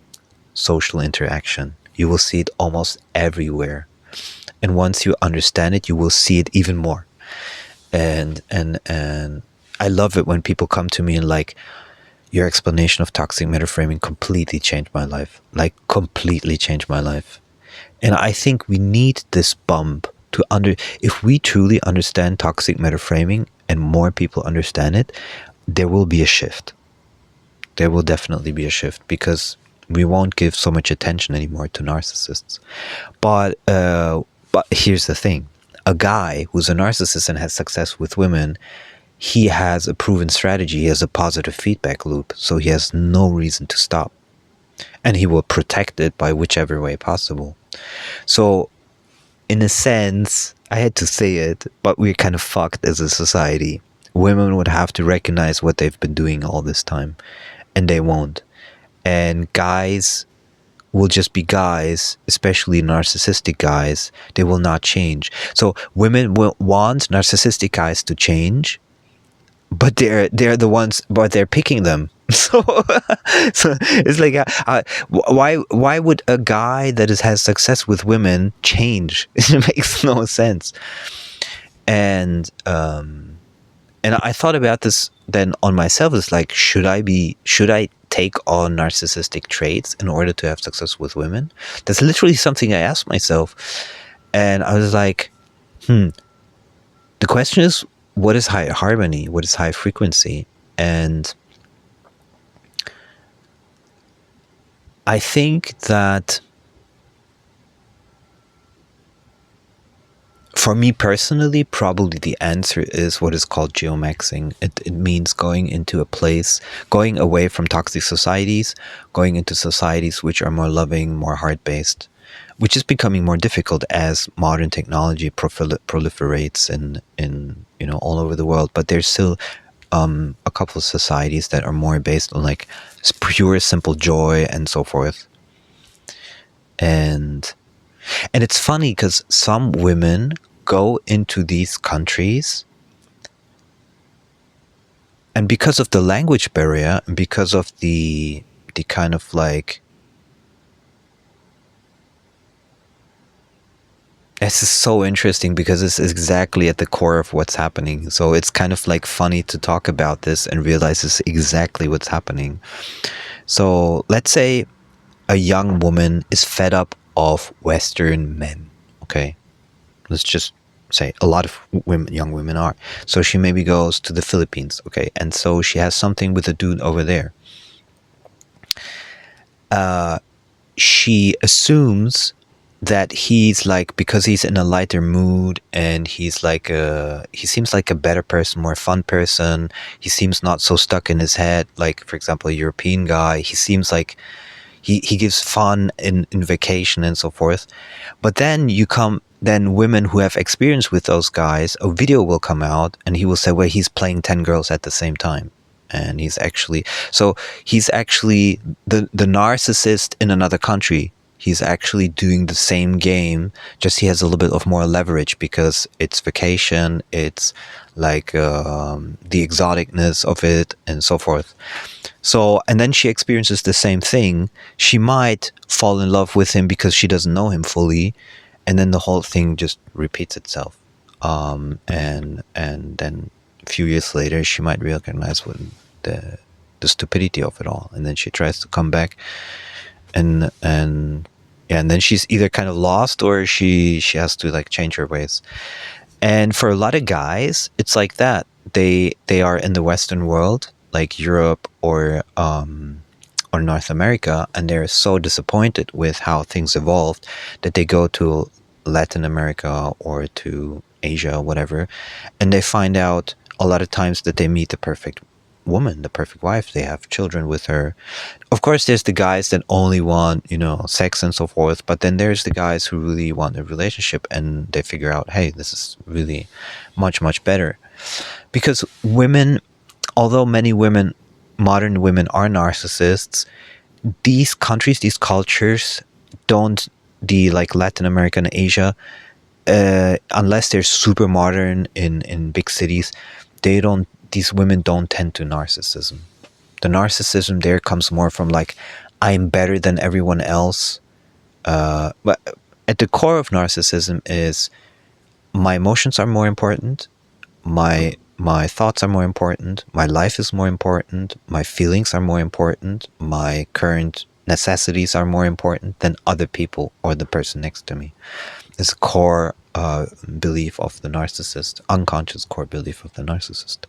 social interaction. You will see it almost everywhere. And once you understand it, you will see it even more. And I love it when people come to me and like, your explanation of toxic metaframing completely changed my life. Like, completely changed my life. And I think we need this bump if we truly understand toxic metaframing and more people understand it, there will be a shift. There will definitely be a shift, because we won't give so much attention anymore to narcissists. But here's the thing. A guy who's a narcissist and has success with women, he has a proven strategy. He has a positive feedback loop. So he has no reason to stop. And he will protect it by whichever way possible. So, in a sense, I had to say it, but we're kind of fucked as a society. Women would have to recognize what they've been doing all this time, and they won't. And guys will just be guys, especially narcissistic guys. They will not change. So women will want narcissistic guys to change, but they're the ones, but they're picking them. So, so it's like, why would a guy that has success with women change? It makes no sense. And I thought about this then on myself. It's like, should I take on narcissistic traits in order to have success with women? That's literally something I asked myself. And I was like, the question is, what is high harmony? What is high frequency? And I think that for me personally, probably the answer is what is called geomaxing. It means going into a place, going away from toxic societies, going into societies which are more loving, more heart-based, which is becoming more difficult as modern technology proliferates in all over the world. But there's still a couple of societies that are more based on like pure, simple joy and so forth. And it's funny because some women go into these countries, and because of the language barrier, and because of the kind of like, this is so interesting because it's exactly at the core of what's happening. So it's kind of like funny to talk about this and realize it's exactly what's happening. So let's say a young woman is fed up of Western men. Okay, let's just say a lot of women, young women are. So she maybe goes to the Philippines, okay, and so she has something with a dude over there. She assumes that he's like, because he's in a lighter mood and he's like he seems like a better person, more fun person. He seems not so stuck in his head, like for example a European guy. He seems like he gives fun in vacation and so forth. But then women who have experience with those guys, a video will come out and he will say, well, he's playing 10 girls at the same time. And he's actually the narcissist in another country. He's actually doing the same game, just he has a little bit of more leverage because it's vacation, it's like the exoticness of it and so forth. So, and then she experiences the same thing. She might fall in love with him because she doesn't know him fully, and then the whole thing just repeats itself. And then a few years later, she might recognize the stupidity of it all, and then she tries to come back, and yeah, and then she's either kind of lost or she has to like change her ways. And for a lot of guys, it's like that. They are in the Western world, like Europe or North America, and they're so disappointed with how things evolved that they go to Latin America or to Asia, whatever, and they find out a lot of times that they meet the perfect woman, the perfect wife. They have children with her. Of course, there's the guys that only want, sex and so forth, but then there's the guys who really want a relationship, and they figure out, hey, this is really much, much better. Because women, although many women, modern women, are narcissists, these countries, these cultures don't, like Latin America and Asia, unless they're super modern in big cities, these women don't tend to narcissism. The narcissism there comes more from like, I'm better than everyone else. But at the core of narcissism is my emotions are more important, my thoughts are more important, my life is more important, my feelings are more important, my current necessities are more important than other people or the person next to me. It's a core belief of the narcissist, unconscious core belief of the narcissist.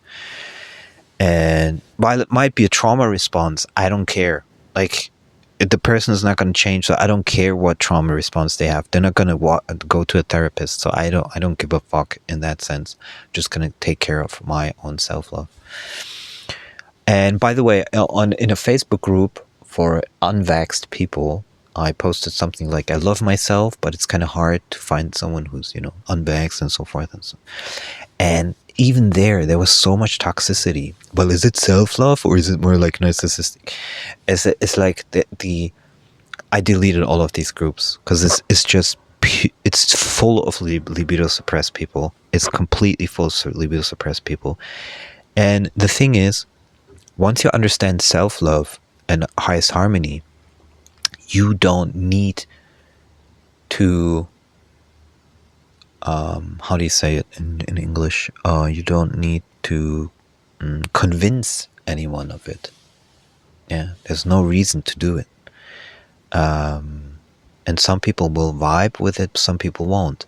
And while it might be a trauma response, I don't care. Like, the person is not going to change, so I don't care what trauma response they have. They're not going to go to a therapist, so I don't give a fuck in that sense. I'm just going to take care of my own self-love. And by the way, in a Facebook group for unvaxxed people, I posted something like, I love myself, but it's kind of hard to find someone who's, unvaxxed and so forth. And even there was so much toxicity. Well, is it self-love or is it more like narcissistic? It's like I deleted all of these groups because it's full of libido suppressed people. It's completely full of libido suppressed people. And the thing is, once you understand self-love and highest harmony, you don't need to, how do you say it in English? You don't need to convince anyone of it. Yeah, there's no reason to do it. And some people will vibe with it, some people won't.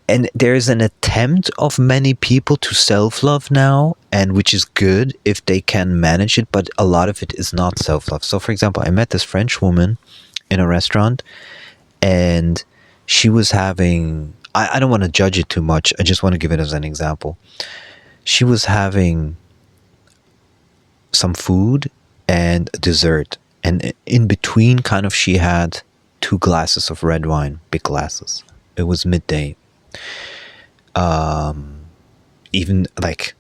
And there's an attempt of many people to self-love now, and which is good if they can manage it, but a lot of it is not self-love. So for example, I met this French woman in a restaurant, and she was having, I don't want to judge it too much, I just want to give it as an example. She was having some food and dessert, and in between kind of she had 2 glasses of red wine, big glasses. It was midday. Even like,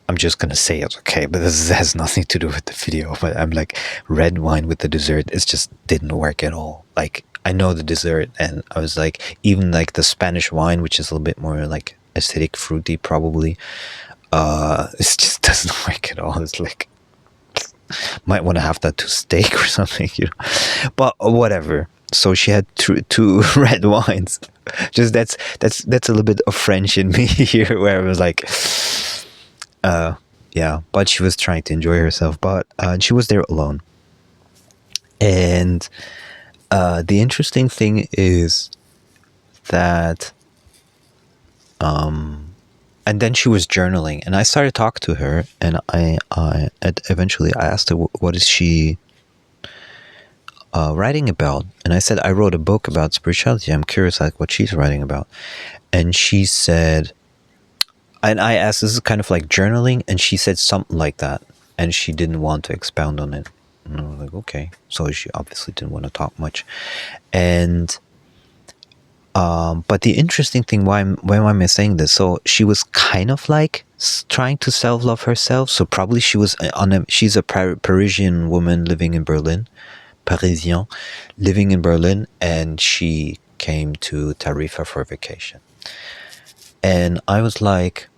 I'm just gonna say it, okay, but this has nothing to do with the video, but I'm like, red wine with the dessert, it just didn't work at all. Like, I know the dessert, and I was like, even like the Spanish wine, which is a little bit more like acidic, fruity probably, it just doesn't work at all. It's like, might want to have that to steak or something, but whatever. So she had two red wines. Just that's a little bit of French in me here, where I was like, yeah. But she was trying to enjoy herself. But she was there alone. And the interesting thing is that, and then she was journaling, and I started to talk to her, and eventually I asked her, what is she writing about? And I said, I wrote a book about spirituality. I'm curious, like, what she's writing about. And she said, and I asked, this is kind of like journaling, and she said something like that, and she didn't want to expound on it. And I was like, okay. So she obviously didn't want to talk much. And but the interesting thing, why am I saying this? So she was kind of like trying to self-love herself. So probably she was she's a Parisian woman living in Berlin, Parisien, living in Berlin, and she came to Tarifa for vacation. And I was like,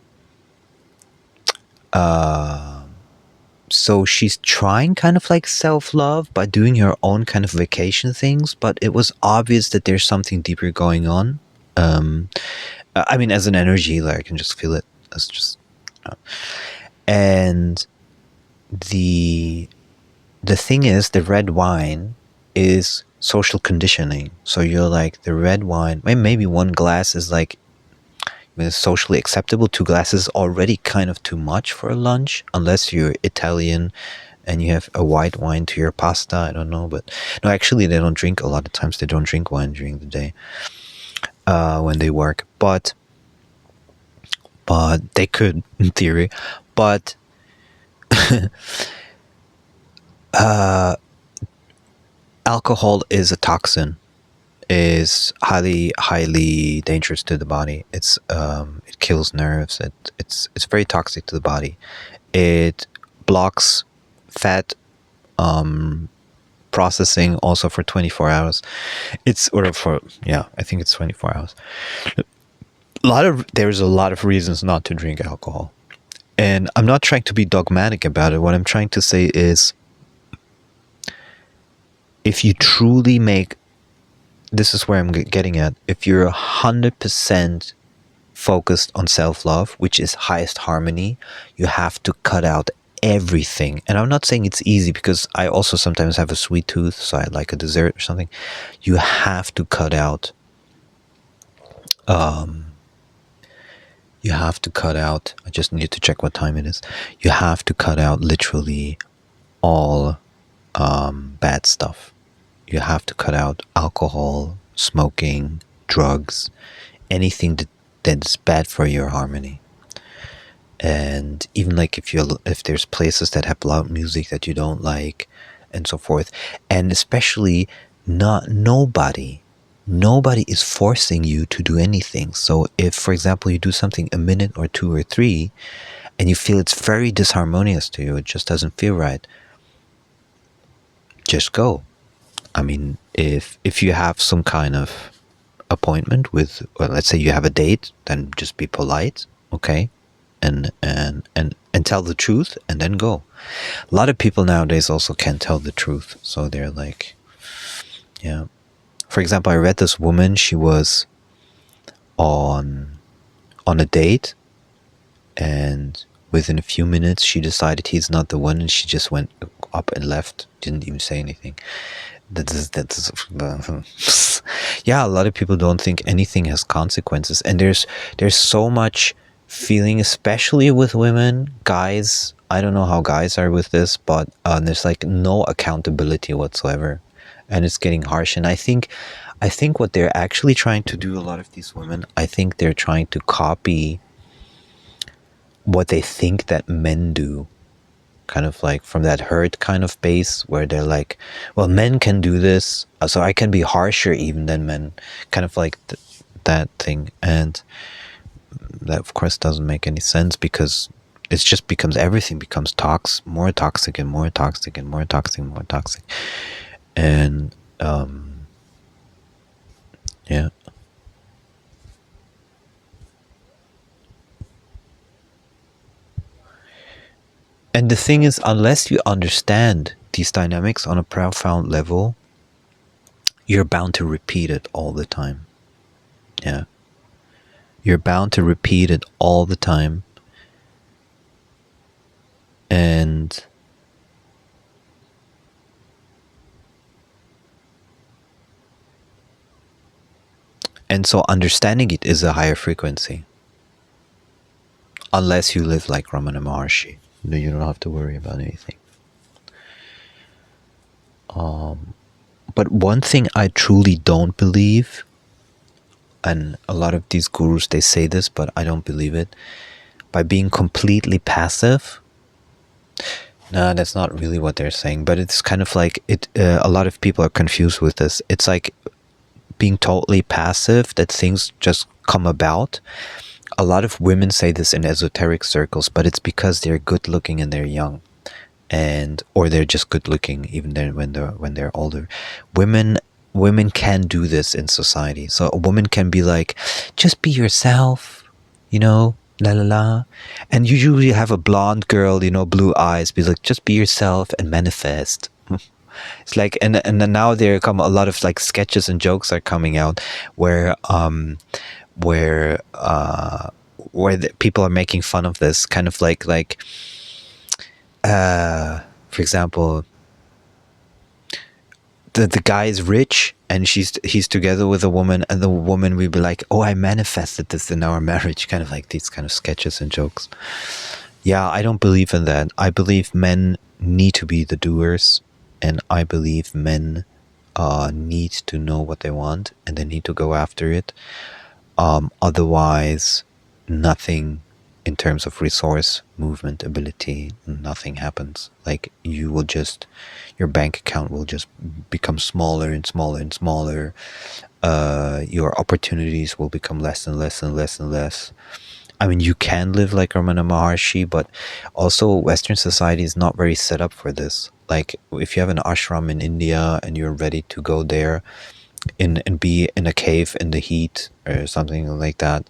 so she's trying kind of like self-love by doing her own kind of vacation things, but it was obvious that there's something deeper going on. I mean, as an energy, like I can just feel it. That's just, and the thing is, the red wine is social conditioning. So you're like, the red wine, maybe one glass is like, it's socially acceptable. 2 glasses already kind of too much for a lunch, unless you're Italian and you have a white wine to your pasta. I don't know, but no, actually they don't drink, a lot of times they don't drink wine during the day when they work, but they could in theory. But alcohol is a toxin, is highly dangerous to the body. It's it kills nerves. It's very toxic to the body. It blocks fat processing also for 24 hours. I think it's 24 hours. There's a lot of reasons not to drink alcohol. And I'm not trying to be dogmatic about it. What I'm trying to say is, if you truly make, this is where I'm getting at, if you're 100% focused on self-love, which is highest harmony, you have to cut out everything. And I'm not saying it's easy, because I also sometimes have a sweet tooth, so I like a dessert or something. You have to cut out I just need to check what time it is. You have to cut out literally all bad stuff. You have to cut out alcohol, smoking, drugs, anything that's bad for your harmony. And even like if there's places that have loud music that you don't like, and so forth. And especially, nobody is forcing you to do anything. So if, for example, you do something a minute or 2 or 3 and you feel it's very disharmonious to you, it just doesn't feel right, just go. I mean, if you have some kind of appointment with, well, let's say you have a date, then just be polite, okay, and tell the truth, and then go. A lot of people nowadays also can't tell the truth, so they're like, yeah. For example, I read this woman. She was on a date, and within a few minutes, she decided he's not the one, and she just went up and left. Didn't even say anything. That's yeah. A lot of people don't think anything has consequences, and there's so much feeling, especially with women. Guys, I don't know how guys are with this, but there's like no accountability whatsoever, and it's getting harsh. And I think what they're actually trying to do, a lot of these women, I think they're trying to copy what they think that men do, kind of like from that herd kind of base, where they're like, well, men can do this, so I can be harsher even than men, kind of like that thing. And that, of course, doesn't make any sense, because it's just everything becomes more toxic and more toxic and more toxic and more toxic. And yeah. And the thing is, unless you understand these dynamics on a profound level, you're bound to repeat it all the time. Yeah. You're bound to repeat it all the time. And And so understanding it is a higher frequency. Unless you live like Ramana Maharshi, then you don't have to worry about anything. But one thing I truly don't believe, and a lot of these gurus, they say this, but I don't believe it, by being completely passive. No, that's not really what they're saying, but it's kind of like it. A lot of people are confused with this. It's like being totally passive, that things just come about. A lot of women say this in esoteric circles, but it's because they're good looking and they're young, and or they're just good looking even then when they're older. Women can do this in society. So a woman can be like, just be yourself, you know, la la la. And you usually have a blonde girl, you know, blue eyes, be like, just be yourself and manifest. It's like, and then now there come a lot of like sketches and jokes are coming out where where people are making fun of this kind of like for example, the guy is rich and he's together with a woman, and the woman will be like, oh, I manifested this in our marriage, kind of like these kind of sketches and jokes. Yeah, I don't believe in that. I believe men need to be the doers, and I believe men need to know what they want and they need to go after it. Otherwise, nothing in terms of resource, movement, ability, nothing happens. Like your bank account will just become smaller and smaller and smaller. Your opportunities will become less and less and less and less. I mean, you can live like Ramana Maharshi, but also Western society is not very set up for this. Like, if you have an ashram in India and you're ready to go there and be in a cave in the heat or something like that,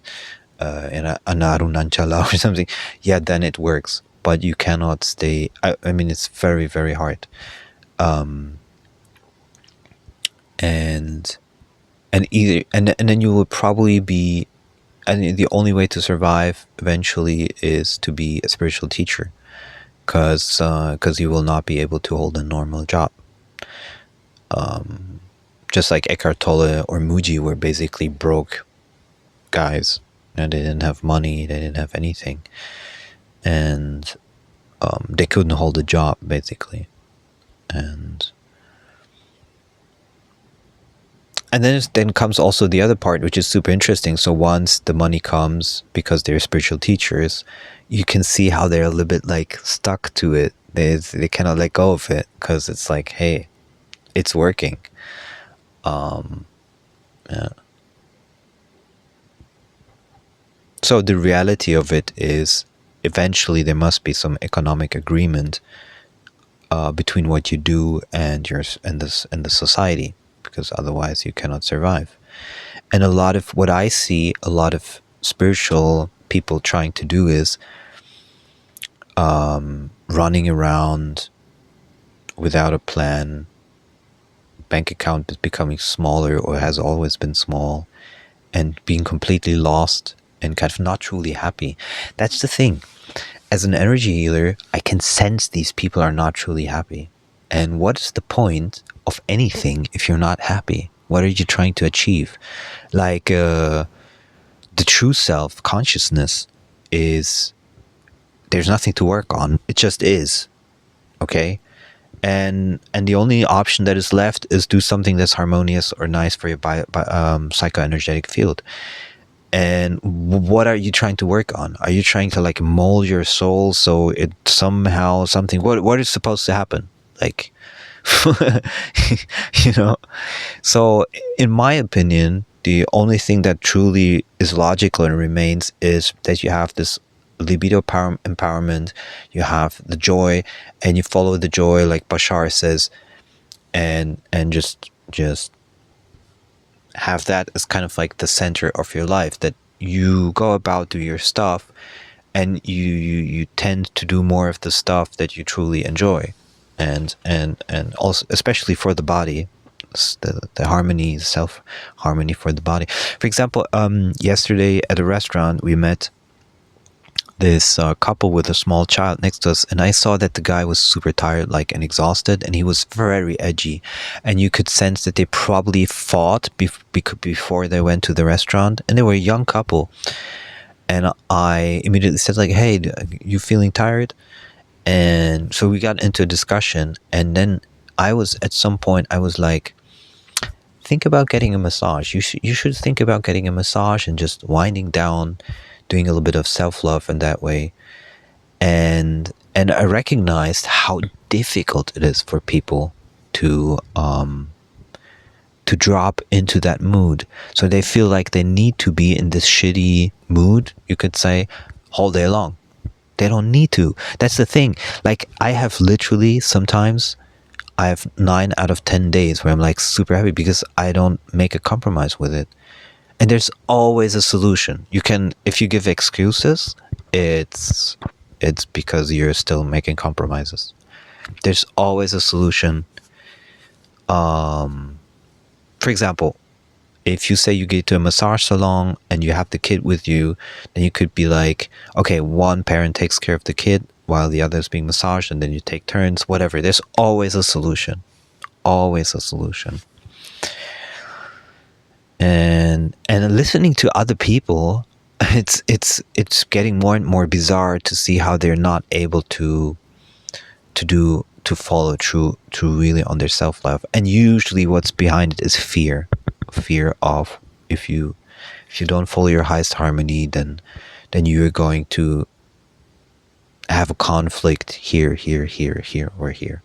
in an Arunanchala or something, yeah, then it works. But you cannot stay. I mean, it's very, very hard. And then you will probably be, and the only way to survive eventually is to be a spiritual teacher, because you will not be able to hold a normal job. Just like Eckhart Tolle or Muji were basically broke guys, and they didn't have money, they didn't have anything, and they couldn't hold a job basically. And then comes also the other part, which is super interesting. So once the money comes, because they're spiritual teachers, you can see how they're a little bit like stuck to it. They cannot let go of it, because it's like, hey, it's working. Yeah. So the reality of it is, eventually there must be some economic agreement between what you do and the society, because otherwise you cannot survive. And a lot of what I see, a lot of spiritual people trying to do is running around without a plan. Bank account is becoming smaller, or has always been small, and being completely lost and kind of not truly happy. That's the thing. As an energy healer, I can sense these people are not truly happy. And what is the point of anything if you're not happy? What are you trying to achieve? Like, the true self consciousness is, there's nothing to work on. It just is. Okay? And the only option that is left is do something that's harmonious or nice for your psychoenergetic field. And what are you trying to work on? Are you trying to like mold your soul so it somehow something? What is supposed to happen? Like, you know. So, in my opinion, the only thing that truly is logical and remains is that you have this libido power empowerment, you have the joy, and you follow the joy, like Bashar says, and just have that as kind of like the center of your life, that you go about, do your stuff, and you tend to do more of the stuff that you truly enjoy, and also especially for the body, the harmony, self harmony for the body. For example, yesterday at a restaurant we met this couple with a small child next to us, and I saw that the guy was super tired, like, and exhausted, and he was very edgy, and you could sense that they probably fought before they went to the restaurant, and they were a young couple. And I immediately said, like, hey, you feeling tired? And so we got into a discussion, and then at some point I was like, think about getting a massage. You should think about getting a massage and just winding down, doing a little bit of self-love in that way. And I recognized how difficult it is for people to drop into that mood. So they feel like they need to be in this shitty mood, you could say, all day long. They don't need to. That's the thing. Like, I have literally sometimes, I have 9 out of 10 days where I'm like super happy because I don't make a compromise with it. And there's always a solution. You can, if you give excuses, it's because you're still making compromises. There's always a solution. For example, if you say you get to a massage salon and you have the kid with you, then you could be like, okay, one parent takes care of the kid while the other is being massaged, and then you take turns, whatever. There's always a solution. Always a solution. And listening to other people, it's getting more and more bizarre to see how they're not able to follow through really on their self-love. And usually what's behind it is fear of, if you don't follow your highest harmony, then you're going to have a conflict here, or here.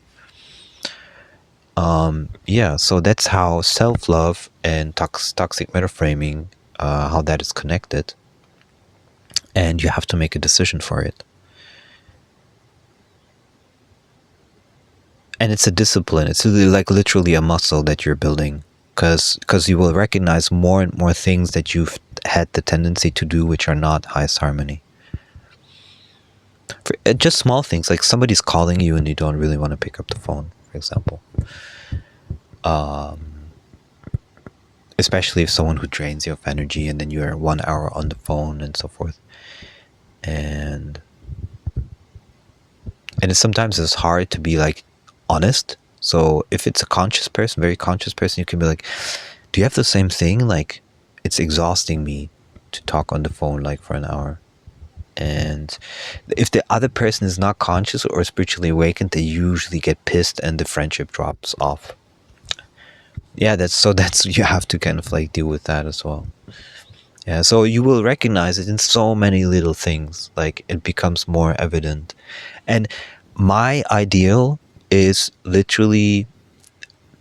Yeah, so that's how self-love and toxic metaframing, how that is connected, and you have to make a decision for it. And it's a discipline. It's like literally a muscle that you're building, because you will recognize more and more things that you've had the tendency to do which are not highest harmony. Just small things, like somebody's calling you and you don't really want to pick up the phone, for example. Especially if someone who drains you of energy, and then you're 1 hour on the phone and so forth. And sometimes it's hard to be like honest. So if it's a conscious person, very conscious person, you can be like, do you have the same thing? Like, it's exhausting me to talk on the phone like for an hour. And if the other person is not conscious or spiritually awakened, they usually get pissed and the friendship drops off. Yeah, that's you have to kind of like deal with that as well. Yeah, so you will recognize it in so many little things, like it becomes more evident. And my ideal is literally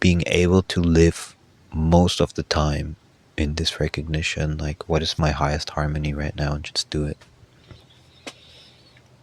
being able to live most of the time in this recognition, like, what is my highest harmony right now, and just do it.